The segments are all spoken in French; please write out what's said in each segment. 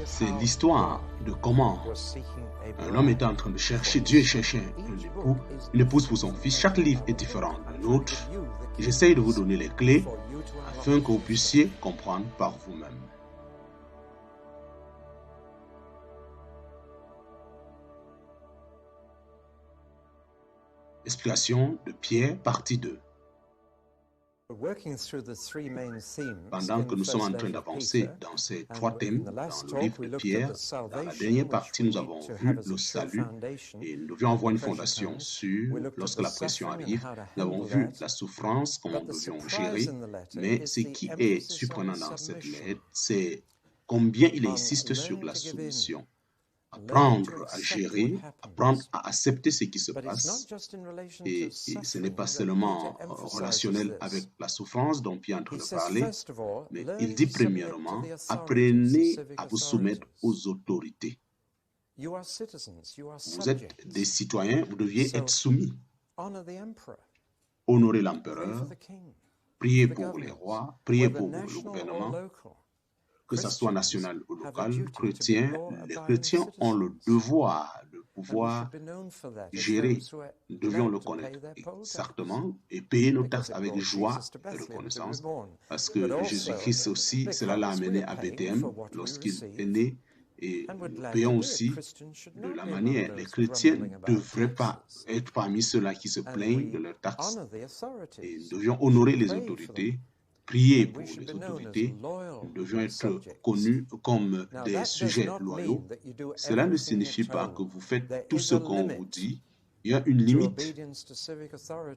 C'est l'histoire de comment un homme était en train de chercher, Dieu cherchait une épouse pour son fils. Chaque livre est différent de l'autre. J'essaye de vous donner les clés afin que vous puissiez comprendre par vous-même. Explication de Pierre, partie 2. Pendant que nous sommes en train d'avancer dans ces trois thèmes dans le livre de Pierre, dans la dernière partie, nous avons vu le salut et nous devions avoir une fondation sur lorsque la pression arrive. Nous avons vu la souffrance, comment nous devions gérer, mais ce qui est surprenant dans cette lettre, c'est combien il insiste sur la soumission. Apprendre à gérer, apprendre à accepter ce qui se passe. Et ce n'est pas seulement relationnel avec la souffrance dont Pierre est en train de parler, mais il dit premièrement, apprenez à vous soumettre aux autorités. Vous êtes des citoyens, vous deviez être soumis. Honorez l'empereur, priez pour les rois, priez pour le gouvernement. Que ce soit national ou local, les chrétiens ont le devoir de pouvoir gérer. Nous devions le connaître exactement et payer nos taxes avec joie et reconnaissance. Parce que Jésus-Christ aussi, cela l'a amené à Bethléem lorsqu'il est né. Et nous payons aussi de la manière. Les chrétiens ne devraient pas être parmi ceux-là qui se plaignent de leurs taxes. Et nous devions honorer les autorités. Prier pour les autorités, nous devions être connus comme des sujets loyaux. Cela ne signifie pas que vous faites tout ce qu'on vous dit. Il y a une limite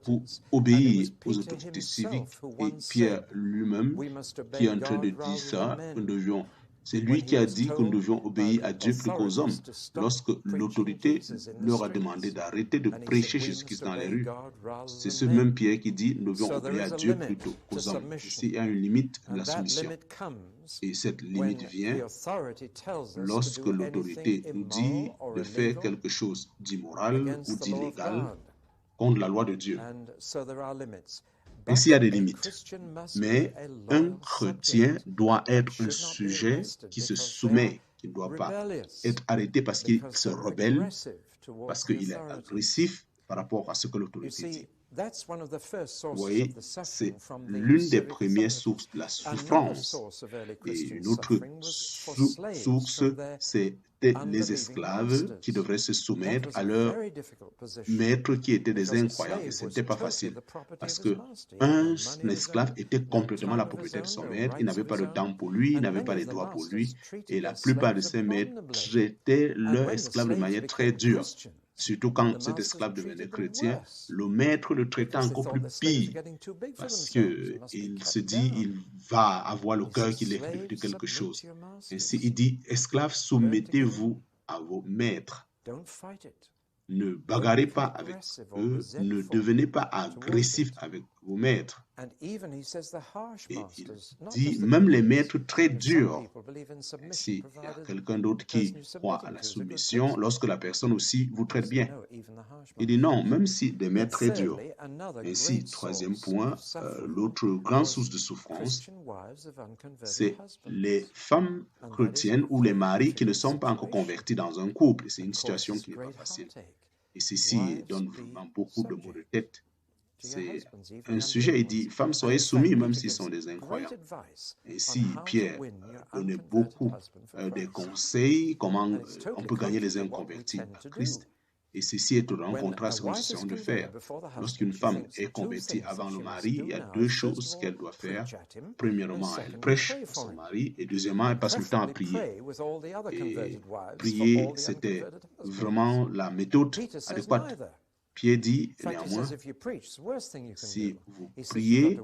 pour obéir aux autorités civiques. Et Pierre lui-même, qui est en train de dire ça, nous devions... C'est lui qui a dit que nous devions obéir à Dieu plus qu'aux hommes. Lorsque l'autorité leur a demandé d'arrêter de prêcher Jésus-Christ dans les rues, c'est ce même Pierre qui dit nous devions obéir à Dieu plutôt qu'aux hommes. Ici, il y a une limite de la soumission. Et cette limite vient lorsque l'autorité nous dit de faire quelque chose d'immoral ou d'illégal contre la loi de Dieu. Ainsi, il y a des limites. Mais un chrétien doit être un sujet qui se soumet, qui ne doit pas être arrêté parce qu'il se rebelle, parce qu'il est agressif par rapport à ce que l'autorité dit. Vous voyez, c'est l'une des premières sources de la souffrance. Et une autre source, c'est les esclaves qui devraient se soumettre à leurs maîtres qui étaient des incroyants. Et ce n'était pas facile. Parce qu'un esclave était complètement la propriété de son maître. Il n'avait pas de dents pour lui, il n'avait pas de droits pour lui. Et la plupart de ses maîtres traitaient leurs esclaves de manière très dure. Surtout quand cet esclave devenait chrétien, le maître le traitait encore plus pire parce qu'il se dit il va avoir le cœur qu'il est de quelque chose. Ainsi, il dit, esclaves, soumettez-vous à vos maîtres. Ne bagarrez pas avec eux, ne devenez pas agressif avec vos maîtres. Et il dit, même les maîtres très durs, s'il y a quelqu'un d'autre qui croit à la soumission, lorsque la personne aussi vous traite bien. Il dit non, même si des maîtres très durs. Ainsi, troisième point, l'autre grande source de souffrance, c'est les femmes chrétiennes ou les maris qui ne sont pas encore convertis dans un couple. C'est une situation qui n'est pas facile. Et ceci donne vraiment beaucoup de maux de tête. C'est un sujet, il dit, femmes, soyez soumis même s'ils sont des incroyants. Ainsi, Pierre donnait beaucoup des conseils, comment on peut gagner les inconvertis à Christ. Et ceci est un contrat ce que nous essayons de faire. Lorsqu'une femme est convertie avant le mari, il y a deux choses qu'elle doit faire. Premièrement, elle prêche à son mari et deuxièmement, elle passe le temps à prier. Et prier, c'était vraiment la méthode adéquate. Pierre dit, néanmoins, si vous priez,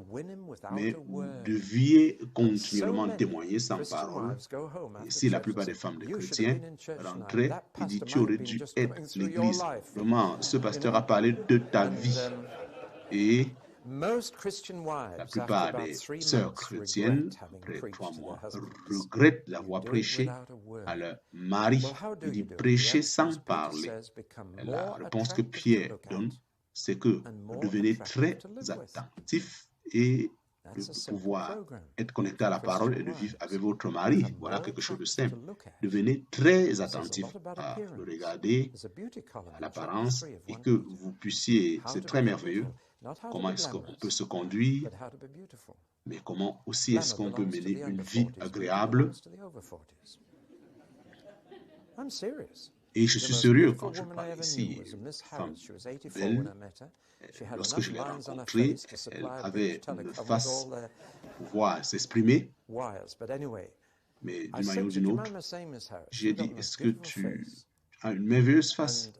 mais vous deviez continuellement témoigner sans parole. Et si la plupart des femmes des chrétiens rentraient, il dit, tu aurais dû être l'église. Vraiment, ce pasteur a parlé de ta vie. Et la plupart des sœurs chrétiennes, après 3 mois, regrettent d'avoir prêché à leur mari. Il dit prêcher sans parler. Et la réponse que Pierre donne, c'est que vous devenez très attentif et de pouvoir être connecté à la parole et de vivre avec votre mari. Voilà quelque chose de simple. Devenez très attentif à le regarder, à l'apparence, et que vous puissiez, c'est très merveilleux, comment est-ce qu'on peut se conduire, mais comment aussi est-ce qu'on peut mener une vie agréable. Et je suis sérieux quand je parle ici. Une femme belle, lorsque je l'ai rencontrée, elle avait une face pour pouvoir s'exprimer. Mais d'une manière ou d'une autre, j'ai dit, est-ce que tu as une merveilleuse face?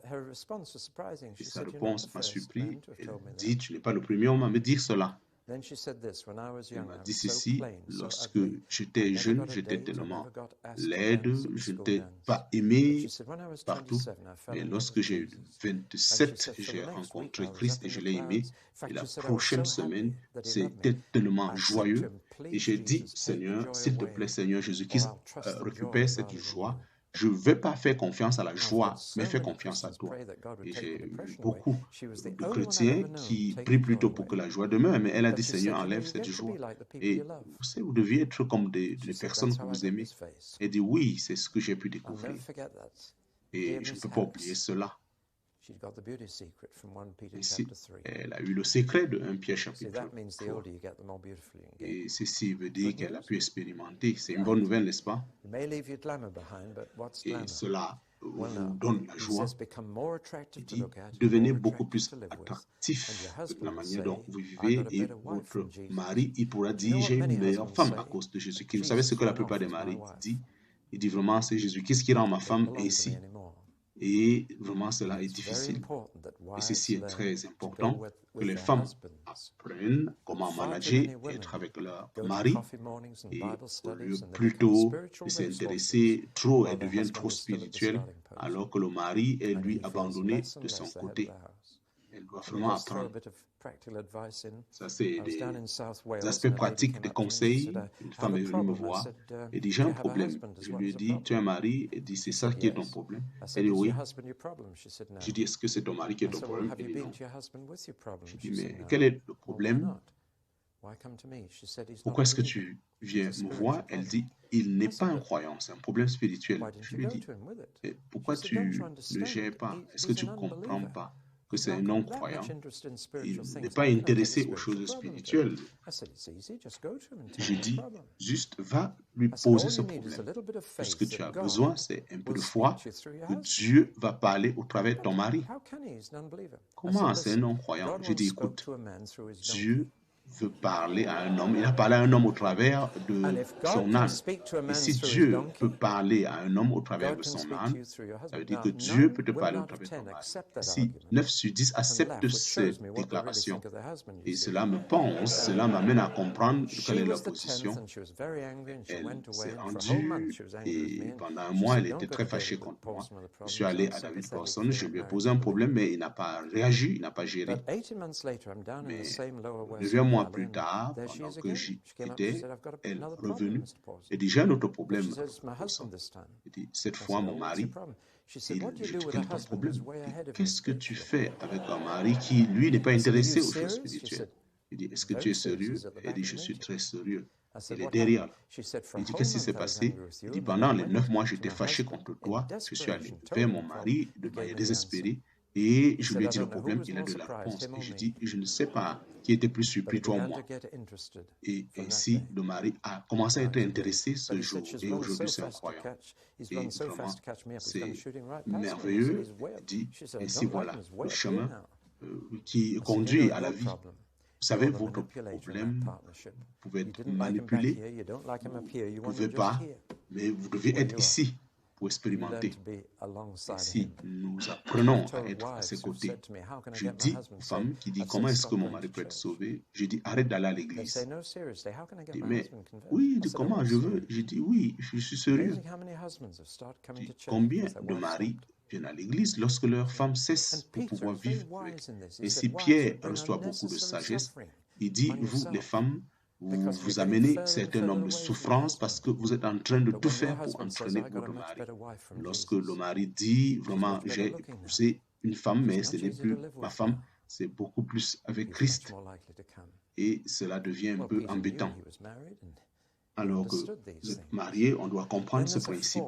Et sa réponse m'a surpris. Elle dit, tu n'es pas le premier homme à me dire cela. Elle m'a dit ceci, lorsque j'étais jeune, j'étais tellement laide, je n'étais pas aimé partout. Mais lorsque j'ai eu 27, j'ai rencontré Christ et je l'ai aimé. Et la prochaine semaine, c'était tellement joyeux. Et j'ai dit, Seigneur, s'il te plaît, Seigneur Jésus-Christ, récupère cette joie. Je ne vais pas faire confiance à la joie, mais fais confiance à toi. Et j'ai eu beaucoup de chrétiens qui prient plutôt pour que la joie demeure, mais elle a dit, Seigneur, enlève cette joie. Et vous savez, vous deviez être comme des personnes que vous aimez. Elle dit, oui, c'est ce que j'ai pu découvrir. Et je ne peux pas oublier cela. Ici, elle a eu le secret de 1 Pierre chapitre 3. Et ceci veut dire qu'elle a pu expérimenter. C'est une bonne nouvelle, n'est-ce pas? Et cela vous donne la joie. Il dit, devenez beaucoup plus attractif de la manière dont vous vivez et votre mari, il pourra dire, j'ai une meilleure femme à cause de Jésus-Christ. Vous savez ce que la plupart des maris disent? Il dit vraiment, c'est Jésus-Christ qui rend ma femme ainsi. Et vraiment, cela est difficile. Et ceci est très important, que les femmes apprennent comment manager et être avec leur mari. Et au lieu plutôt de s'intéresser trop, elles deviennent trop spirituelles, alors que le mari est lui abandonné de son côté. Elle doit vraiment apprendre. Ça, c'est des aspects pratiques, des conseils. Une femme est venue me voir et dit, j'ai un problème. Je lui ai dit, tu as un mari? Elle dit, c'est ça qui est ton problème? Elle dit, oui. Je dis, est-ce que c'est ton mari qui est ton problème? Elle dit, non. Je dis, mais quel est le problème? Pourquoi est-ce que tu viens me voir? Elle dit, il n'est pas un croyant, c'est un problème spirituel. Je lui dis, pourquoi tu ne gères pas? Est-ce que tu ne comprends pas que c'est un non-croyant? Il n'est pas intéressé aux choses spirituelles. J'ai dit, juste va lui poser ce problème. Ce que tu as besoin, c'est un peu de foi, que Dieu va parler au travers de ton mari. Comment c'est un non-croyant? J'ai dit, écoute, Dieu veut parler à un homme. Il a parlé à un homme au travers de son âne. Et si Dieu peut parler à un homme au travers de son âne, ça veut dire que Dieu peut te parler au travers de ton mari. Si 9 sur 10 acceptent cette déclaration, et cela me pense, cela m'amène à comprendre quelle est leur position. Elle s'est rendue et pendant un mois, elle était très fâchée contre moi. Je suis allé à David Carson, je lui ai posé un problème, mais il n'a pas réagi, il n'a pas géré. Mais 9 mois plus tard, pendant que j'y étais, elle est revenue et dit, j'ai un autre problème. Elle dit, cette fois, mon mari, je dis, quel est ton problème? Qu'est-ce que tu fais avec un mari qui, lui, n'est pas intéressé aux choses spirituelles? Il dit, est-ce que tu es sérieux? Elle dit, je suis très sérieux. Il est derrière. Il dit, qu'est-ce qui s'est passé? Il dit, pendant les 9 mois, j'étais fâché contre toi. Je suis allé vers mon mari de manière désespérée. Et je lui ai dit le problème, il a de la réponse. Et je dis, je ne sais pas qui était plus surpris, toi ou moi. Et ainsi, le mari a commencé à être intéressé ce jour. Et aujourd'hui, c'est un croyant. Et vraiment, c'est merveilleux. Il dit, ainsi voilà, le chemin qui conduit à la vie. Vous savez, votre problème, vous pouvez être manipulé, vous ne pouvez pas, mais vous devez être ici pour expérimenter. Si nous apprenons à être à ses côtés, je dis aux femmes qui disent comment est-ce que mon mari peut être sauvé, je dis arrête d'aller à l'église. Dis, mais oui, dis, comment je veux? Je dis oui, je suis sérieux. Dis, combien de maris viennent à l'église lorsque leurs femmes cessent pour pouvoir vivre avec? Et si Pierre reçoit beaucoup de sagesse, il dit, vous les femmes, vous amenez certains nombres de souffrances parce que vous êtes en train de tout faire pour entraîner votre mari. Lorsque le mari dit, vraiment, j'ai épousé une femme, mais ce n'est plus ma femme, c'est beaucoup plus avec Christ. et cela devient un peu embêtant. Alors que vous êtes marié, on doit comprendre ce principe.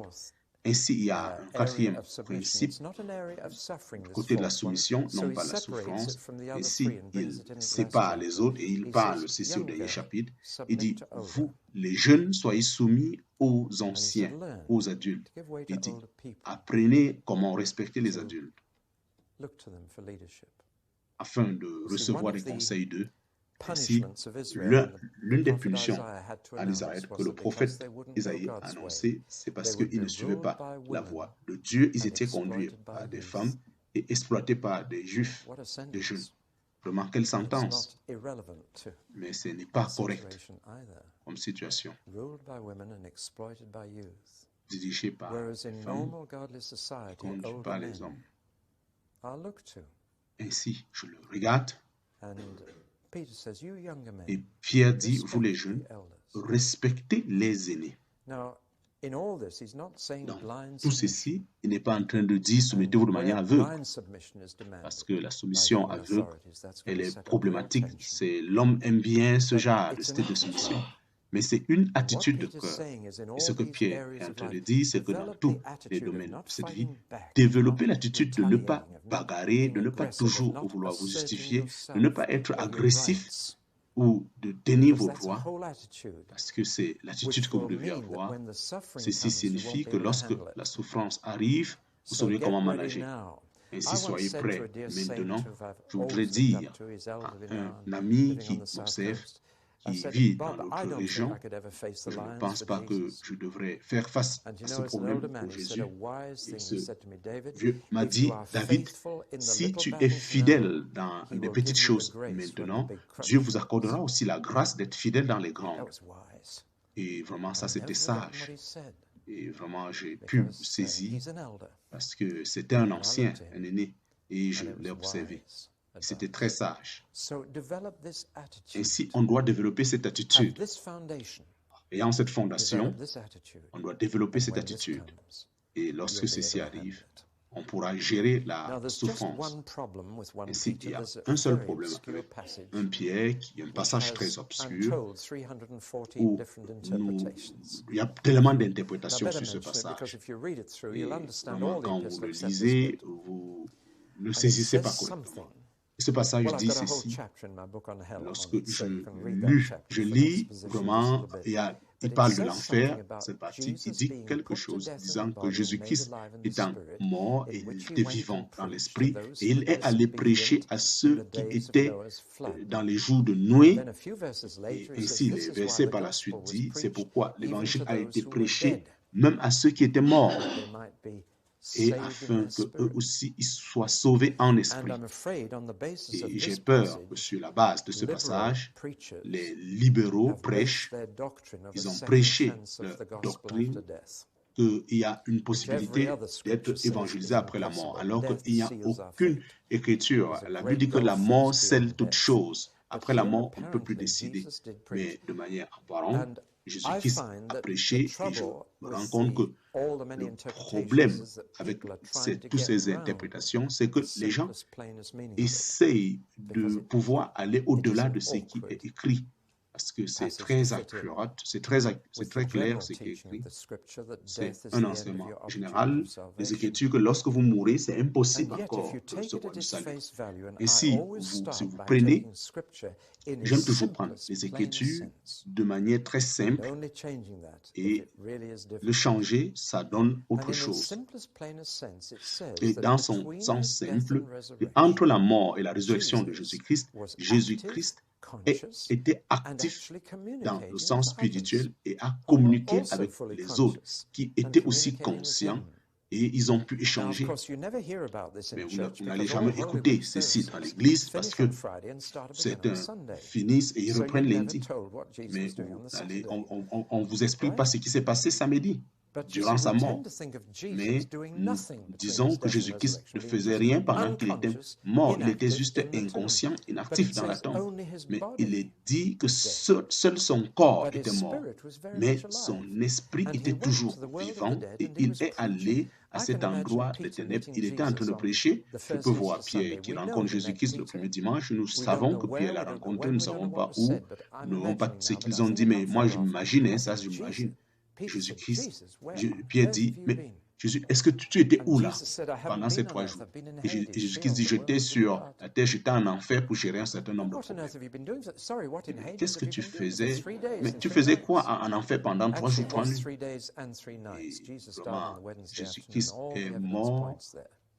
Ainsi, il y a un quatrième principe, du côté de la soumission, non pas la souffrance. Ainsi, il sépare les autres et il parle, ceci au dernier chapitre, il dit, vous, les jeunes, soyez soumis aux anciens, aux adultes. Il dit, apprenez comment respecter les adultes, afin de recevoir des conseils d'eux. Ainsi, l'une des punitions à Israël que le prophète Isaïe a annoncé, c'est parce qu'ils ne suivaient pas la voie de Dieu. Ils étaient conduits par des femmes et exploités par des juifs, des jeunes. Vraiment, quelle sentence! Mais ce n'est pas correct comme situation. Dirigé par les femmes, conduit par les hommes. Ainsi, je le regarde. Et Pierre dit, vous les jeunes, respectez les aînés. Dans tout ceci, il n'est pas en train de dire soumettez-vous de manière aveugle, parce que la soumission aveugle, elle est problématique. L'homme aime bien ce genre de style de soumission, mais c'est une attitude de cœur. Et ce que Pierre est en train de dire, c'est que dans tous les domaines de cette vie, développez l'attitude de ne pas bagarrer, de ne pas toujours vouloir vous justifier, de ne pas être agressif ou de tenir vos droits, parce que c'est l'attitude que vous devez avoir. Ceci signifie que lorsque la souffrance arrive, vous saurez comment manager. Ainsi, soyez prêts. Maintenant, je voudrais dire à un ami qui m'observe, qui vit dans notre région, je ne pense pas que je devrais faire face à ce problème pour Jésus. Et ce vieux m'a dit, David, si tu es fidèle dans des petites choses maintenant, Dieu vous accordera aussi la grâce d'être fidèle dans les grandes. Et vraiment, ça c'était sage. Et vraiment, j'ai pu saisir parce que c'était un ancien, un aîné, et je l'ai observé. C'était très sage. Ainsi, on doit développer cette attitude. Ayant cette fondation, on doit développer cette attitude. Et lorsque ceci arrive, on pourra gérer la souffrance. Ainsi, il y a un seul problème avec un Pierre, un passage très obscur, où il y a tellement d'interprétations sur ce passage. Et vraiment, quand vous le lisez, vous ne saisissez pas correctement. Ce passage dit ceci, lorsque je lis vraiment, il parle de l'enfer, cette partie, il dit quelque chose, disant que Jésus-Christ étant mort et il était vivant dans l'esprit, et il est allé prêcher à ceux qui étaient dans les jours de Noé, et ainsi les versets par la suite disent, c'est pourquoi l'évangile a été prêché même à ceux qui étaient morts, et afin qu'eux aussi ils soient sauvés en esprit. Et j'ai peur que sur la base de ce passage, les libéraux prêchent, ils ont prêché leur doctrine qu'il y a une possibilité d'être évangélisé après la mort, alors qu'il n'y a aucune écriture. La Bible dit que la mort scelle toute chose. Après la mort, on ne peut plus décider, mais de manière apparente, Jésus-Christ a prêché et je me rends compte que le problème avec toutes ces interprétations, c'est que les gens essayent de pouvoir aller au-delà de ce qui est écrit. Parce que c'est très accurate, c'est très clair ce qui est écrit. C'est un enseignement général des Écritures que lorsque vous mourrez, c'est impossible encore de recevoir du salut. Et si vous prenez, j'aime toujours prendre les Écritures de manière très simple et le changer, ça donne autre chose. Et dans son sens simple, entre la mort et la résurrection de Jésus-Christ, Jésus-Christ était actif dans le sens spirituel et a communiqué avec les autres qui étaient aussi conscients et ils ont pu échanger. Mais vous n'allez jamais écouter ceci dans l'église parce que certains finissent et ils reprennent lundi. Mais on ne vous explique pas ce qui s'est passé samedi. durant sa mort. Mais nous disons que Jésus-Christ ne faisait rien pendant qu'il était mort. Il était juste inconscient, inactif dans la tombe. Mais il est dit que seul son corps était mort. Mais son esprit était toujours vivant et il est allé à cet endroit des ténèbres. Il était en train de prêcher. Je peux voir Pierre qui rencontre Jésus-Christ le premier dimanche. Nous savons que Pierre l'a rencontré. Nous ne savons pas où. Nous n'avons pas ce qu'ils ont dit, mais moi j'imagine, ça j'imagine. Jésus-Christ, Pierre dit, mais Jésus, est-ce que tu étais où là pendant ces 3 jours? Et Jésus-Christ dit, j'étais sur la terre, j'étais en enfer pour gérer un certain nombre de problèmes. Qu'est-ce que tu faisais? Mais tu faisais quoi en enfer pendant 3 jours, 3 nuits? Et vraiment, Jésus-Christ est mort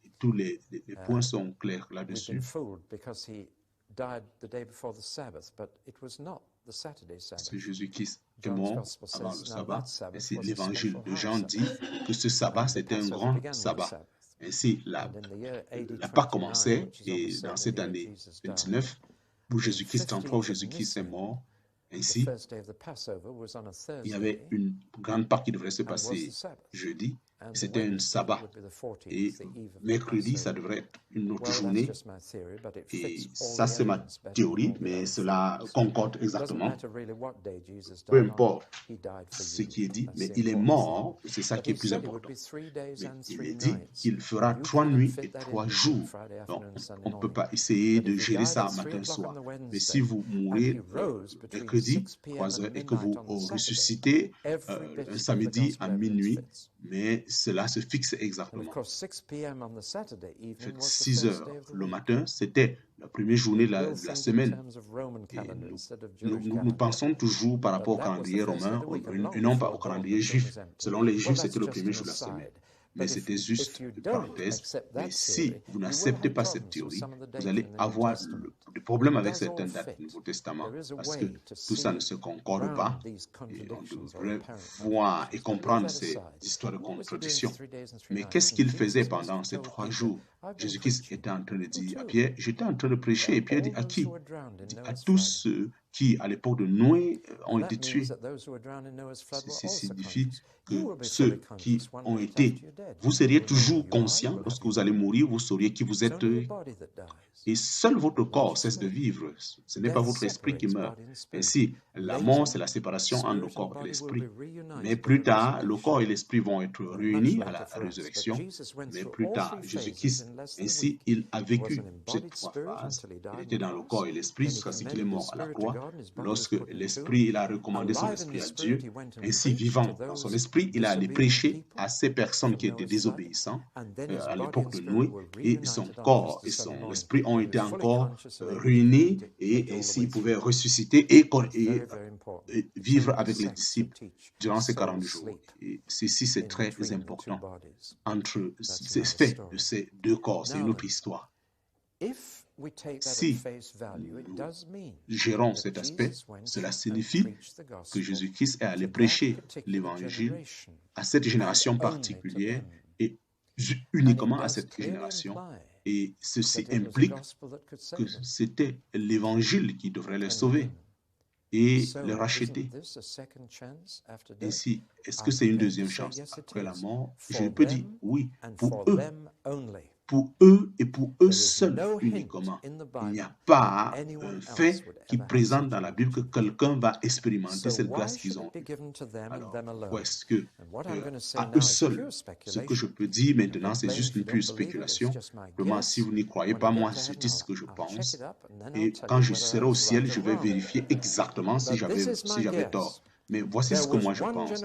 et tous les points sont clairs là-dessus. Parce que Jésus-Christ est mort avant le sabbat. Ainsi, l'évangile de Jean dit que ce sabbat, c'était un grand sabbat. Ainsi, la Pâque commençait, et dans cette année 29, où Jésus-Christ, 33, où Jésus-Christ est mort, ainsi, il y avait une grande Pâque qui devrait se passer jeudi. C'était un sabbat. Et mercredi, ça devrait être une autre journée. Et ça, c'est ma théorie, mais cela concorde exactement. Peu importe ce qui est dit, mais il est mort, c'est ça qui est plus important. Mais il est dit qu'il fera 3 nuits et 3 jours. Donc, on ne peut pas essayer de gérer ça matin-soir. Mais si vous mourrez mercredi, 3 heures, et que vous ressuscitez un samedi à minuit, mais cela se fixe exactement. 6 heures le matin, c'était la première journée de la semaine. Et nous pensons toujours par rapport au calendrier romain et non pas au calendrier juif. Selon les juifs, c'était le premier jour de la semaine. Mais c'était juste une parenthèse. Mais si vous n'acceptez pas cette théorie, vous allez avoir des problèmes avec certaines dates du Nouveau Testament parce que tout ça ne se concorde pas. Et on devrait voir et comprendre ces histoires de contradiction. Mais qu'est-ce qu'il faisait pendant ces 3 jours? Jésus-Christ était en train de dire à Pierre, j'étais en train de prêcher. Et Pierre dit, à qui? Il dit, à tous ceux qui, à l'époque de Noé, ont été tués. Ceci signifie que ceux qui ont été, vous seriez toujours conscient, lorsque vous allez mourir, vous sauriez qui vous êtes. Et seul votre corps cesse de vivre. Ce n'est pas votre esprit qui meurt. Ainsi, la mort, c'est la séparation entre le corps et l'esprit. Mais plus tard, le corps et l'esprit vont être réunis à la résurrection. Mais plus tard, Jésus-Christ, ainsi, il a vécu ces 3 phases. Il était dans le corps et l'esprit jusqu'à ce qu'il est mort à la croix. Lorsque l'esprit, il a recommandé son esprit à Dieu, ainsi vivant dans son esprit, il a allé prêcher à ces personnes qui étaient désobéissantes à l'époque de Noé, et son corps et son esprit ont été encore réunis, et ainsi il pouvait ressusciter et vivre avec les disciples durant ces 40 jours. Et ceci, c'est très important. Entre ces faits de ces 2 corps, c'est une autre histoire. Si nous gérons cet aspect, cela signifie que Jésus-Christ est allé prêcher l'Évangile à cette génération particulière et uniquement à cette génération. Et ceci implique que c'était l'Évangile qui devrait les sauver et les racheter. Ainsi, est-ce que c'est une deuxième chance après la mort? Je peux dire oui, pour eux et pour eux seuls uniquement. Il n'y a pas un fait qui présente dans la Bible que quelqu'un va expérimenter cette grâce qu'ils ont eue. Alors, pourquoi est-ce que à eux seuls, ce que je peux dire maintenant, c'est juste une pure spéculation. Vraiment, si vous n'y croyez pas, moi, je dis ce que je pense. Et quand je serai au ciel, je vais vérifier exactement si j'avais tort. Mais voici ce que moi je pense.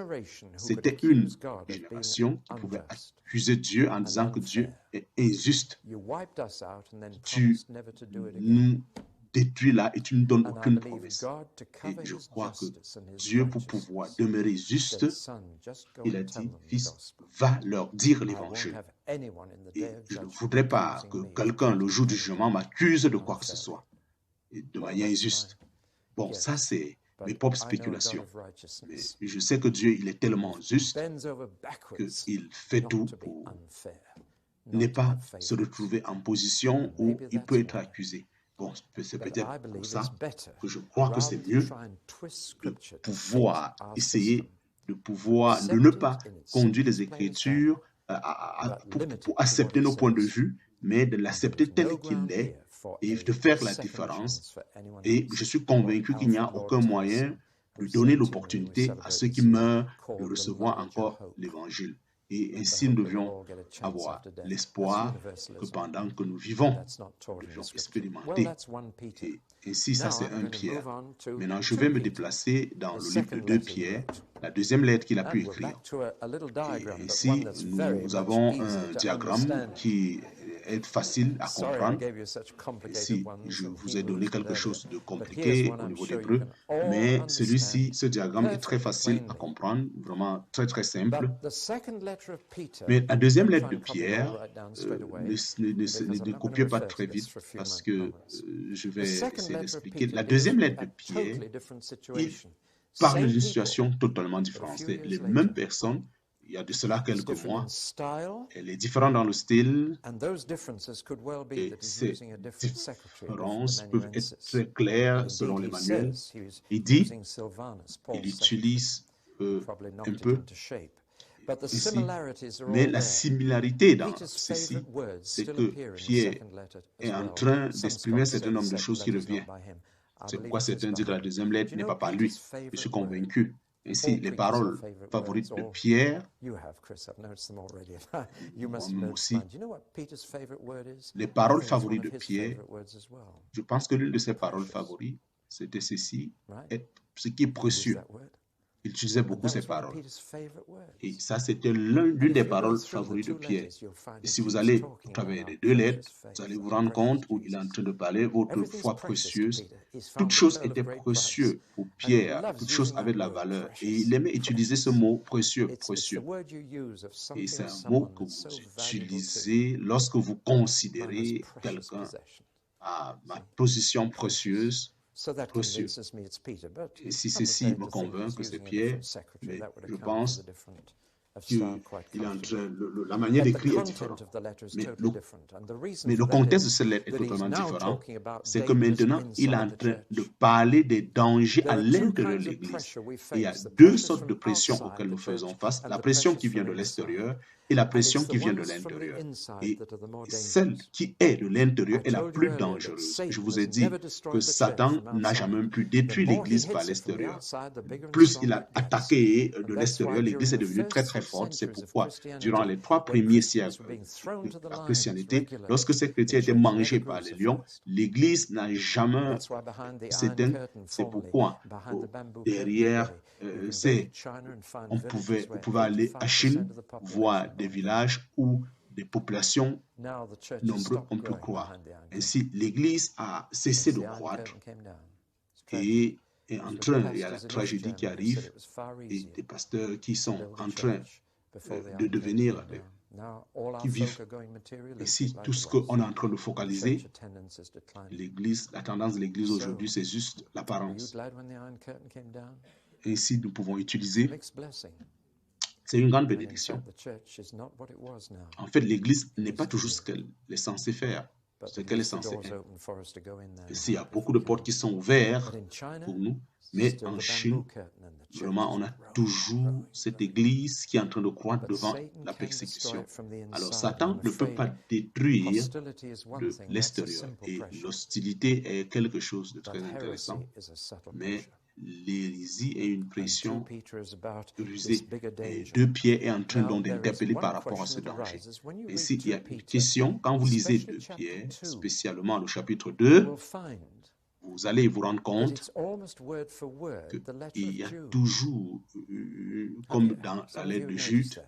C'était une génération qui pouvait accuser Dieu en disant que Dieu est injuste. Tu nous détruis là et tu ne donnes aucune promesse. Et je crois que Dieu, pour pouvoir demeurer juste, il a dit, Fils, va leur dire l'évangile. Et je ne voudrais pas que quelqu'un, le jour du jugement, m'accuse de quoi que ce soit, et de manière injuste. Bon, ça c'est mes propres spéculations. Mais je sais que Dieu, il est tellement juste qu'il fait tout pour ne pas se retrouver en position où il peut être accusé. Bon, c'est peut-être pour ça que je crois que c'est mieux de pouvoir essayer de ne pas conduire les Écritures pour accepter nos points de vue, mais de l'accepter tel qu'il est et de faire la différence. Et je suis convaincu qu'il n'y a aucun moyen de donner l'opportunité à ceux qui meurent de recevoir encore l'Évangile. Et ainsi, nous devions avoir l'espoir que pendant que nous vivons, nous devions expérimenter. Et ainsi, ça c'est 1 Pierre. Maintenant, je vais me déplacer dans le livre de 2 Pierre, la deuxième lettre qu'il a pu écrire. Et ici, nous avons un diagramme qui est facile à comprendre. Ici, je vous ai donné quelque chose de compliqué au niveau d'hébreu, mais celui-ci, ce diagramme est très facile à comprendre, vraiment très très simple. Mais la deuxième lettre de Pierre, ne copiez pas très vite parce que je vais essayer d'expliquer. La deuxième lettre de Pierre, il parle d'une situation totalement différente. C'est les mêmes personnes. Il y a de cela quelques mois. Elle est différente dans le style. Et ces différences peuvent être très claires selon les manuels. Il dit, il utilise un peu ici. Mais la similarité dans ceci, c'est que Pierre est en train d'exprimer un certain nombre de choses qui reviennent. C'est pourquoi certains disent que la deuxième lettre n'est pas par lui. Je suis convaincu. Ainsi, les paroles favorites de Pierre, moi aussi, les paroles favorites de Pierre, je pense que l'une de ses paroles favorites, c'était ceci, ce qui est précieux. Il utilisait beaucoup ces paroles. Et ça, c'était l'une des paroles favorites de Pierre. Et si vous allez au travers des deux lettres, vous allez vous rendre compte où il est en train de parler, votre foi précieuse. Toute chose était précieuse pour Pierre. Toute chose avait de la valeur. Et il aimait utiliser ce mot précieux, précieux. Et c'est un mot que vous utilisez lorsque vous considérez quelqu'un à ma position précieuse. Précieux. Et si ceci me convainc que c'est Pierre, mais je pense qu'il est en train, la manière d'écrire est différente. Mais le contexte de cette lettre est totalement différent. C'est que maintenant, il est en train de parler des dangers à l'intérieur de l'Église. Il y a deux sortes de pressions auxquelles nous faisons face. La pression qui vient de l'extérieur et la pression qui vient de l'intérieur. Et celle qui est de l'intérieur est la plus dangereuse. Je vous ai dit que Satan n'a jamais pu détruire l'Église par l'extérieur. Plus il a attaqué de l'extérieur, l'Église est devenue très très forte. C'est pourquoi, durant les 3 premiers siècles de la chrétienté, lorsque ces chrétiens étaient mangés par les lions, l'Église n'a jamais s'éteint. C'est pourquoi, derrière, on pouvait aller à Chine, voir des villages où des populations nombreuses ont pu croire. Ainsi, l'Église a cessé de croître et est en train, il y a la tragédie qui arrive et des pasteurs qui sont en train de devenir, qui vivent. Et si tout ce qu'on est en train de focaliser, l'Église, la tendance de l'Église aujourd'hui, c'est juste l'apparence. Ainsi, nous pouvons utiliser. C'est une grande bénédiction. En fait, l'Église n'est pas toujours ce qu'elle est censée faire, ce qu'elle est censée être. Ici, il y a beaucoup de portes qui sont ouvertes pour nous, mais en Chine, vraiment, on a toujours cette Église qui est en train de croître devant la persécution. Alors, Satan ne peut pas détruire de l'extérieur. Et l'hostilité est quelque chose de très intéressant, mais l'hérésie est une pression rusée. Et 2 Pierre est en train donc d'interpeller par rapport à ce danger. Ici, il y a une question. Quand vous lisez 2 Pierre, spécialement le chapitre 2, vous allez vous rendre compte qu'il y a toujours, comme dans la lettre de Jude,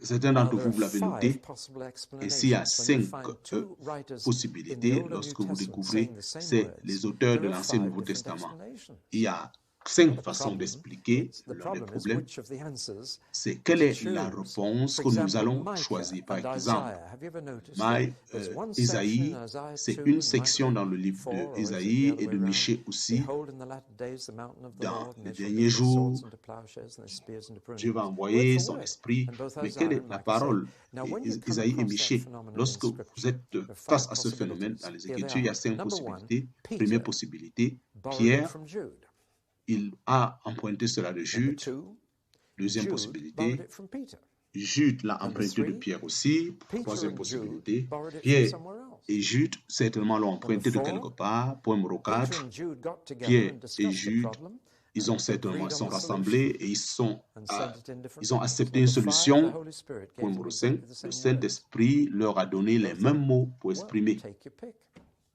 certains d'entre vous l'avez noté, ici il y a 5 possibilités lorsque vous découvrez, c'est les auteurs de l'Ancien et Nouveau Testament. Il y a 5 façons d'expliquer l'un des problèmes. C'est quelle est la réponse que nous allons choisir. Par exemple, Isaïe, c'est une section dans le livre d'Isaïe et de Michée aussi. Dans les derniers jours, Dieu va envoyer son esprit. Mais quelle est la parole? Isaïe et Michée, lorsque vous êtes face à ce phénomène dans les Écritures, il y a 5 possibilités. Première possibilité, Pierre, il a emprunté cela de Jude. Deuxième possibilité, Jude l'a emprunté de Pierre aussi. Troisième possibilité, Pierre et Jude certainement l'ont emprunté de quelque part. Point numéro 4, Pierre et Jude, ils sont rassemblés et ils ont accepté une solution. Point numéro 5, le Saint-Esprit leur a donné les mêmes mots pour exprimer.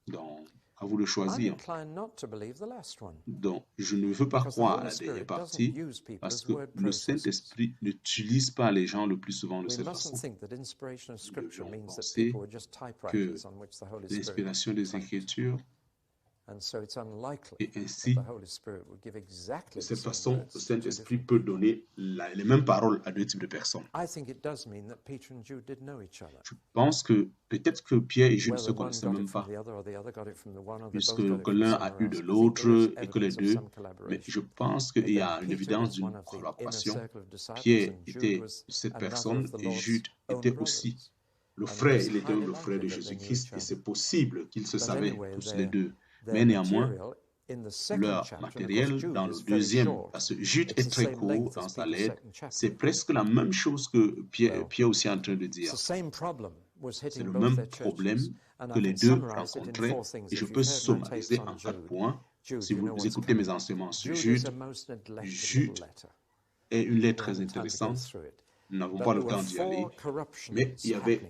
Donc, à vous de choisir. Donc, je ne veux pas croire à la dernière partie parce que le Saint-Esprit n'utilise pas les gens le plus souvent de cette façon. Nous devons penser que l'inspiration des Écritures et ainsi, de cette façon, le Saint-Esprit peut donner les mêmes paroles à deux types de personnes. Je pense que peut-être que Pierre et Jude ne se connaissaient même pas, puisque que l'un a eu de l'autre et que les deux, mais je pense qu'il y a une évidence d'une collaboration. Pierre était cette personne et Jude était aussi le frère, il était le frère de Jésus-Christ et c'est possible qu'ils se savaient tous les deux. Mais néanmoins, leur matériel dans le deuxième, parce que Jude est très court dans sa lettre, c'est presque la même chose que Pierre aussi est en train de dire. C'est le même problème que les deux rencontraient et je peux summariser en 4 points. Si vous écoutez mes enseignements sur Jude, Jude est une lettre très intéressante. Nous n'avons pas le temps d'y aller, mais il y avait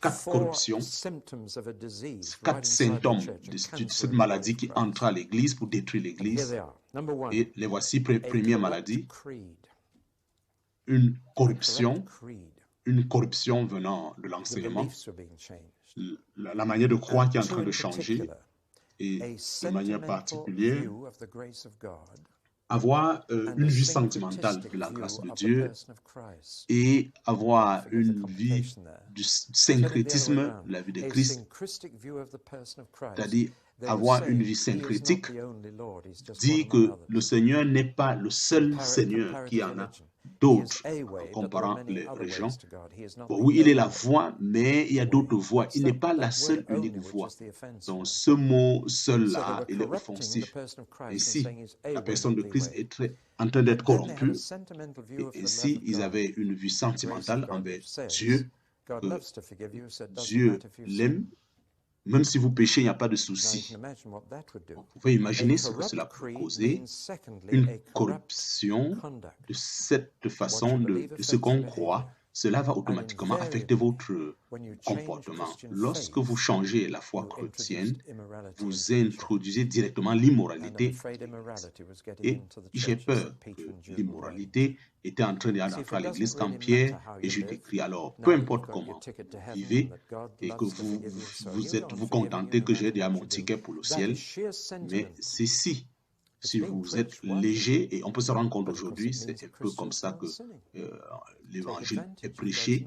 4 corruptions, 4 symptômes de cette maladie qui entra à l'Église pour détruire l'Église. Et les voici, première maladie, une corruption venant de l'enseignement, la manière de croire qui est en train de changer, et de manière particulière, avoir une vue sentimentale de la grâce de Dieu et avoir une vie du syncrétisme, la vie de Christ, c'est-à-dire avoir une vie syncrétique, dit que le Seigneur n'est pas le seul Seigneur qui en a d'autres, en comparant les régions. Bon, oui, il est la voix, mais il y a d'autres voix. Il n'est pas la seule unique voix. Donc, ce mot seul-là, il est offensif. Ici, la personne de Christ est en train d'être corrompue. Et ainsi, ils avaient une vue sentimentale envers Dieu. Dieu l'aime. Même si vous péchez, il n'y a pas de souci. Vous pouvez imaginer ce que cela peut causer, une corruption de cette façon de ce qu'on croit. Cela va automatiquement affecter votre comportement. Lorsque vous changez la foi chrétienne, vous introduisez directement l'immoralité. Et j'ai peur que l'immoralité était en train d'entrer à l'église quand Pierre et Jude écrit. Alors, peu importe comment vous vivez et que vous contentez que j'ai déjà mon ticket pour le ciel, mais c'est si vous êtes léger, et on peut se rendre compte aujourd'hui, c'est un peu comme ça que l'évangile est prêché,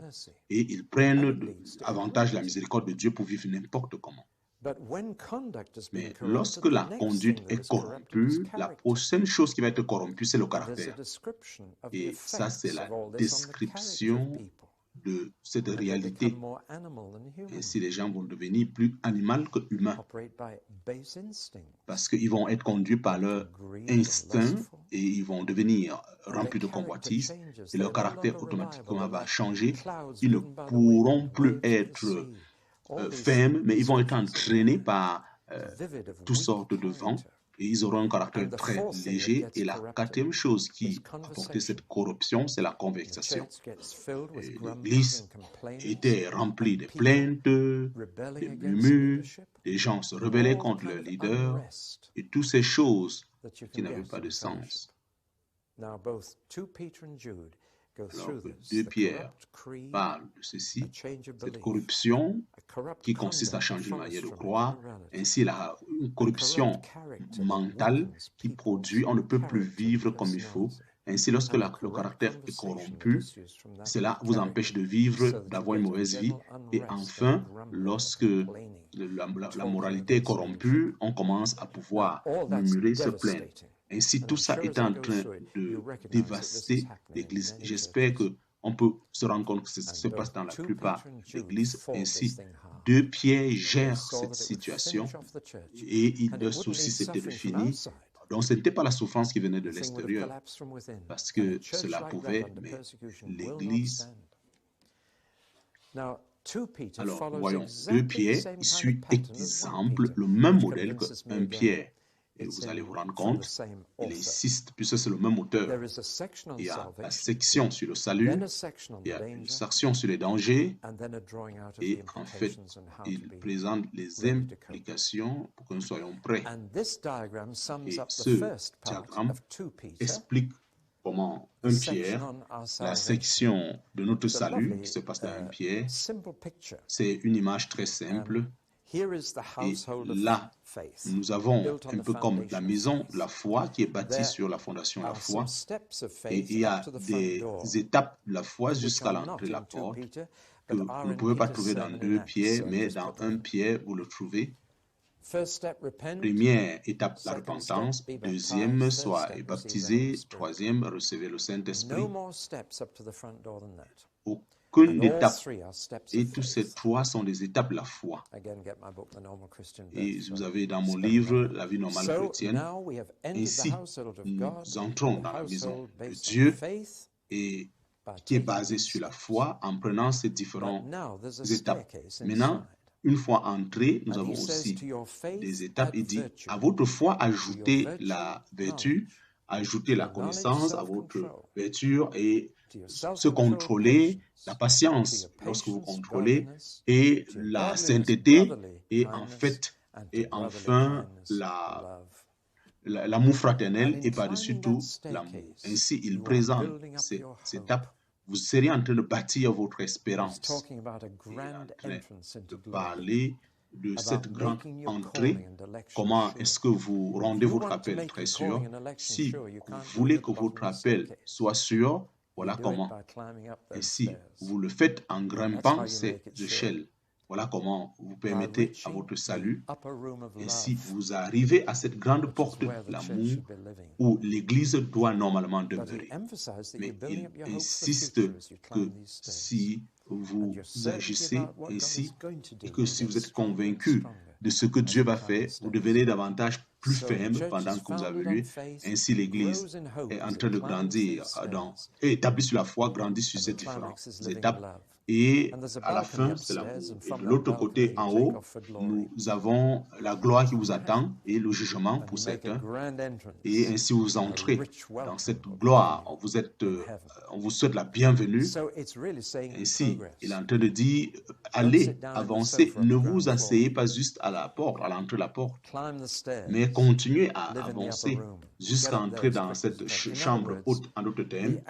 et ils prennent avantage de la miséricorde de Dieu pour vivre n'importe comment. Mais lorsque la conduite est corrompue, la prochaine chose qui va être corrompue, c'est le caractère. Et ça, c'est la description de cette réalité. Ainsi, les gens vont devenir plus animaux que humains. Parce qu'ils vont être conduits par leur instinct et ils vont devenir remplis de convoitise. Et leur caractère automatiquement va changer. Ils ne pourront plus être fermes, mais ils vont être entraînés par toutes sortes de vents. Et ils auront un caractère très léger. Et la quatrième chose qui a apporté cette corruption, c'est la conversation. L'Église était remplie de plaintes, de murmures, des gens se rebellaient contre leur leader, et toutes ces choses qui n'avaient pas de sens. Alors que 2 Pierre parle de ceci, cette corruption qui consiste à changer de manière de croire, ainsi une corruption mentale qui produit, on ne peut plus vivre comme il faut. Ainsi, lorsque le caractère est corrompu, cela vous empêche de vivre, d'avoir une mauvaise vie. Et enfin, lorsque la moralité est corrompue, on commence à pouvoir murmurer, se plaindre. Ainsi, tout ça est en train de dévaster l'Église. J'espère qu'on peut se rendre compte que c'est ce qui se passe dans la plupart des églises. Ainsi, 2 Pierre gère cette situation et leur souci, c'était de finir Donc, ce n'était pas la souffrance qui venait de l'extérieur, parce que cela pouvait, mais l'Église... Alors, voyons, 2 Pierre, il suit exemple le même modèle que 1 Pierre. Et vous allez vous rendre compte, il insiste, puisque c'est le même auteur. Il y a la section sur le salut, il y a une section sur les dangers, et en fait, il présente les implications pour que nous soyons prêts. Et ce diagramme explique comment 1 Pierre, la section de notre salut qui se passe dans 1 Pierre, c'est une image très simple. Et là, nous avons un peu comme la maison de la foi qui est bâtie sur la fondation de la foi. Et il y a des étapes de la foi jusqu'à l'entrée de la porte que vous ne pouvez pas trouver dans 2 Pierre, mais dans 1 Pierre, vous le trouvez. Première étape, la repentance. Deuxième, soyez baptisé. Troisième, recevez le Saint-Esprit. Aucune étape. Et tous ces 3 sont des étapes de la foi. Et vous avez dans mon livre, La vie normale chrétienne. Ainsi, nous entrons dans la maison de Dieu et qui est basée sur la foi en prenant ces différentes étapes. Maintenant, une fois entrés, nous avons aussi des étapes. Il dit, à votre foi, ajoutez la vertu, ajoutez la connaissance à votre vertu et se contrôler, la patience lorsque vous contrôlez, et la sainteté, et en fait, et enfin, l'amour fraternel, et par-dessus tout, l'amour. Ainsi, il présente ces étapes. Vous seriez en train de bâtir votre espérance. Il est en train de parler de cette grande entrée. Comment est-ce que vous rendez votre appel très sûr? Si vous voulez que votre appel soit sûr, voilà comment. Et si vous le faites en grimpant ces échelles, voilà comment vous permettez à votre salut. Et si vous arrivez à cette grande porte de l'amour où l'Église doit normalement demeurer. Mais il insiste que si vous agissez ainsi et que si vous êtes convaincu de ce que Dieu va faire, vous devenez davantage plus ferme pendant que vous avez lu. Ainsi, l'Église est en train de grandir et établie sur la foi, grandit sur ces différentes étapes. Et à la fin, c'est l'amour. Et de l'autre côté, en haut, nous avons la gloire qui vous attend et le jugement pour certains. Et ainsi, vous entrez dans cette gloire. On vous souhaite la bienvenue. Ainsi, il est en train de dire, allez, avancez. Ne vous asseyez pas juste à la porte, à l'entrée de la porte, mais continuez à avancer jusqu'à entrer dans cette chambre haute. En d'autres termes,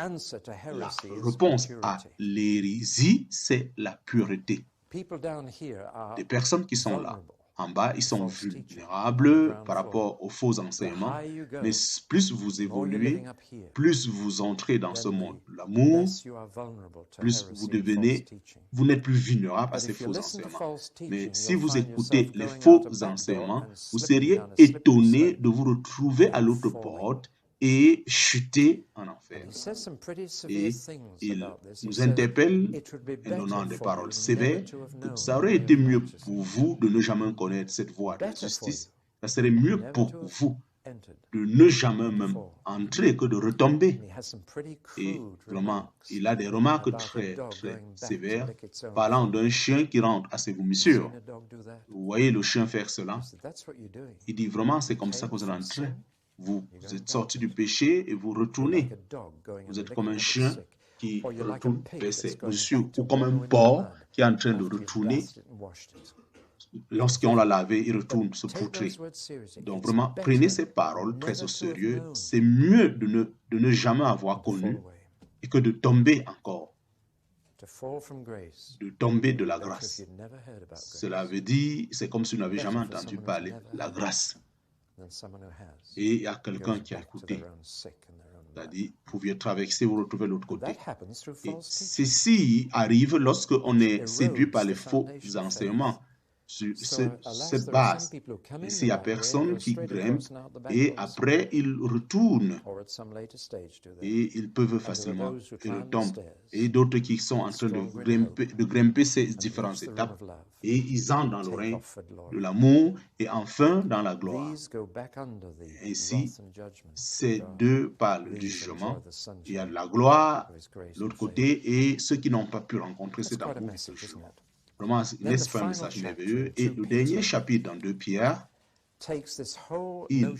la réponse à l'hérésie, c'est la pureté. Les personnes qui sont là, en bas, ils sont vulnérables par rapport aux faux enseignements. Mais plus vous évoluez, plus vous entrez dans ce monde. L'amour, plus vous n'êtes plus vulnérable à ces faux enseignements. Mais si vous écoutez les faux enseignements, vous seriez étonné de vous retrouver à l'autre porte et chuter en enfer. Et il nous interpelle en donnant des paroles sévères. Ça aurait été mieux pour vous de ne jamais connaître cette voie de la justice. Ça serait mieux pour vous de ne jamais même entrer que de retomber. Et vraiment, il a des remarques très, très sévères parlant d'un chien qui rentre à ses vomissures. Vous voyez le chien faire cela? Il dit vraiment, c'est comme ça que vous êtes entré. Vous êtes sorti du péché et vous retournez. Vous êtes comme un chien qui retourne vers ses morsures ou comme un porc qui est en train de retourner. Lorsqu'on l'a lavé, il retourne se poutrer. Donc vraiment, prenez ces paroles très au sérieux. C'est mieux de ne jamais avoir connu et que de tomber encore. De tomber de la grâce. Cela veut dire, c'est comme si vous n'avez jamais entendu parler de la grâce. Et il y a quelqu'un qui a écouté. C'est-à-dire, vous pouviez traverser, vous retrouvez de l'autre côté. Et ceci arrive lorsqu'on est séduit par les faux enseignements. sur cette base. Et s'il n'y a personne qui grimpe, et après ils retournent, et ils peuvent facilement retomber. Et d'autres qui sont en train de grimper ces différentes étapes, et ils entrent dans le règne de l'amour, et enfin dans la gloire. Ainsi, ces deux parlent du jugement. Il y a de la gloire, de l'autre côté, et ceux qui n'ont pas pu rencontrer cet amour de ce jugement. Vraiment, n'est-ce pas un message merveilleux? Et le dernier chapitre dans 2 Pierre, il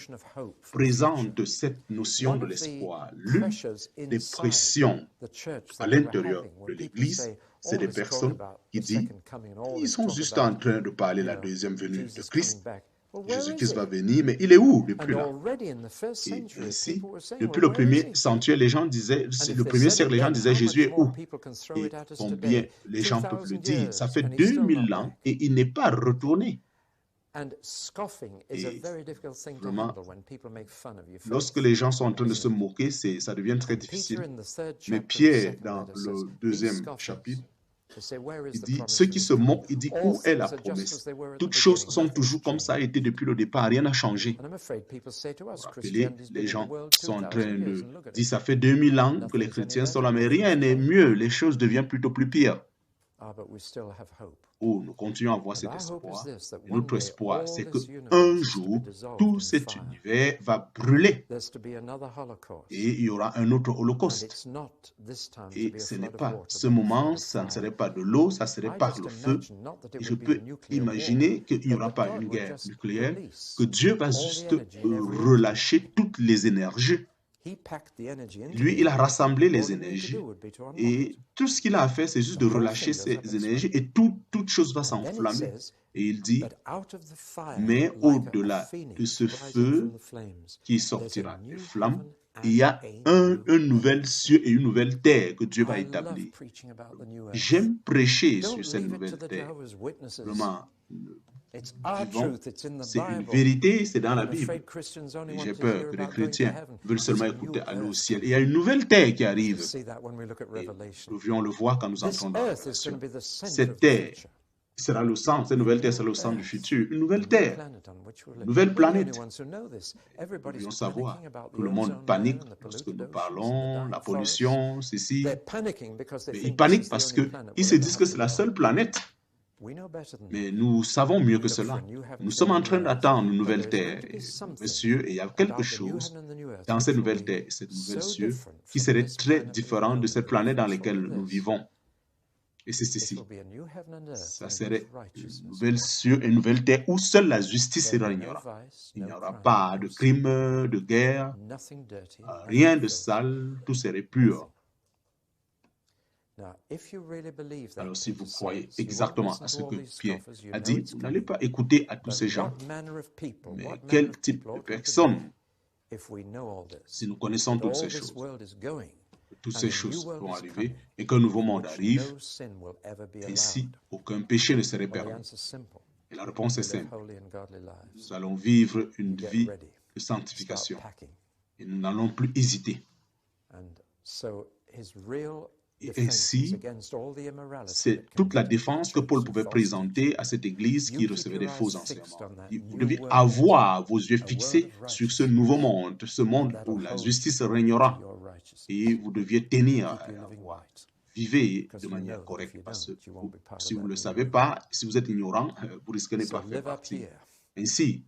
présente cette notion de l'espoir. L'une des pressions à l'intérieur de l'Église, c'est des personnes qui disent ils sont juste en train de parler de la deuxième venue de Christ. Jésus-Christ va venir, mais il est où depuis là? Et ainsi, depuis le premier century, les gens disaient, le premier siècle, les gens disaient Jésus est où? Et combien les gens peuvent le dire? Ça fait 2000 ans et il n'est pas retourné. Et vraiment, lorsque les gens sont en train de se moquer, ça devient très difficile. Mais Pierre, dans le deuxième chapitre, il dit, ceux qui se moquent, il dit, où est la promesse? Toutes choses sont toujours comme ça a été depuis le départ, rien n'a changé. Rappelez, les gens sont en train de dire, ça fait 2000 ans que les chrétiens sont là, mais rien n'est mieux, les choses deviennent plutôt plus pires. Oh, nous continuons à avoir cet espoir. Et notre espoir, c'est qu'un jour, tout cet univers va brûler. Et il y aura un autre holocauste. Et ce n'est pas ce moment, ça ne serait pas de l'eau, ça serait par le feu. Et je peux imaginer qu'il n'y aura pas une guerre nucléaire, que Dieu va juste relâcher toutes les énergies. Lui, il a rassemblé les énergies et tout ce qu'il a fait, c'est juste de relâcher ces énergies et toute chose va s'enflammer. Et il dit, mais au-delà de ce feu qui sortira des flammes, il y a un nouvel ciel et une nouvelle terre que Dieu va établir. J'aime prêcher sur cette nouvelle terre. Vraiment, c'est une vérité, c'est dans la Bible. Et j'ai peur que les chrétiens veulent seulement écouter aller au ciel. Il y a une nouvelle terre qui arrive. Et nous devions le voir quand nous entrons dans la Révélation. Cette terre sera le centre, cette nouvelle terre sera le centre du futur. Une nouvelle terre, une nouvelle planète. Nous devions savoir que le monde panique lorsque nous parlons, la pollution, ceci. Mais ils paniquent parce qu'ils se disent que c'est la seule planète. Mais nous savons mieux que cela. Nous sommes en train d'attendre une nouvelle terre, et cieux, et il y a quelque chose dans cette nouvelle terre, cette nouvelle cieux, qui serait très différent de cette planète dans laquelle nous vivons. Et c'est ceci. Ça serait une nouvelle cieux et une nouvelle terre où seule la justice régnera. Il n'y aura pas de crime, de guerre, rien de sale, tout serait pur. Alors, si vous croyez exactement à ce que Pierre a dit, vous n'allez pas écouter à tous ces gens. Mais quel type de personnes, si nous connaissons toutes ces choses vont arriver et qu'un nouveau monde arrive, ainsi aucun péché ne serait permis. Et la réponse est simple. Nous allons vivre une vie de sanctification et nous n'allons plus hésiter. Et ainsi, c'est toute la défense que Paul pouvait présenter à cette église qui recevait des faux enseignements. Vous devez avoir vos yeux fixés sur ce nouveau monde, ce monde où la justice régnera. Et vous deviez tenir, vivez de manière correcte. Parce que si vous ne le savez pas, si vous êtes ignorant, vous risquez de ne pas faire partie. Ainsi,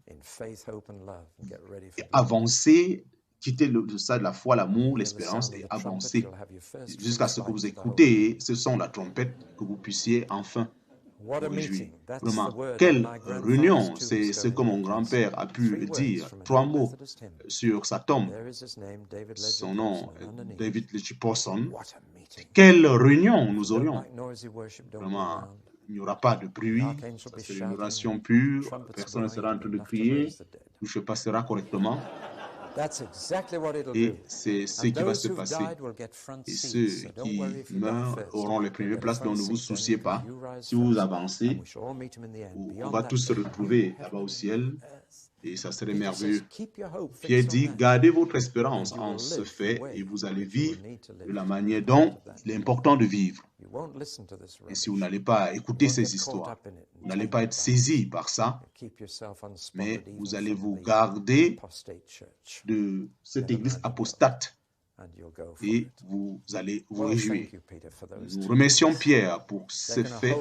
avancez. Quittez le stade de la foi, l'amour, l'espérance et avancez jusqu'à ce que vous écoutez ce son de la trompette, que vous puissiez enfin vous réjouir. Vraiment, quelle réunion! C'est ce que mon grand-père a pu dire. 3 mots sur sa tombe. Son nom, David Litchipawson. Quelle réunion nous aurions! Vraiment, il n'y aura pas de bruit, c'est une adoration pure, personne ne sera en train de crier, tout se passera correctement. Et c'est ce qui va se passer. Et ceux qui meurent auront les premières places, donc ne vous souciez pas. Si vous avancez, on va tous se retrouver là-bas au ciel et ça serait merveilleux. Pierre dit, gardez votre espérance en ce fait et vous allez vivre de la manière dont il est important de vivre. Et si vous n'allez pas écouter ces histoires, vous n'allez pas être saisi par ça, mais vous allez vous garder de cette église apostate et vous allez vous réjouir. Nous remercions Pierre pour ce fait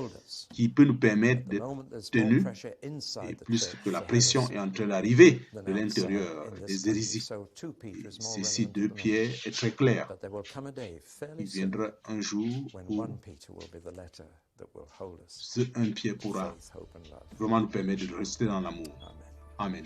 qui peut nous permettre d'être tenus, et plus que la pression est en train d'arriver de l'intérieur des hérésies. Ceci de Pierre est très clair. Il viendra un jour où ce 1 Pierre pourra vraiment nous permettre de rester dans l'amour. Amen.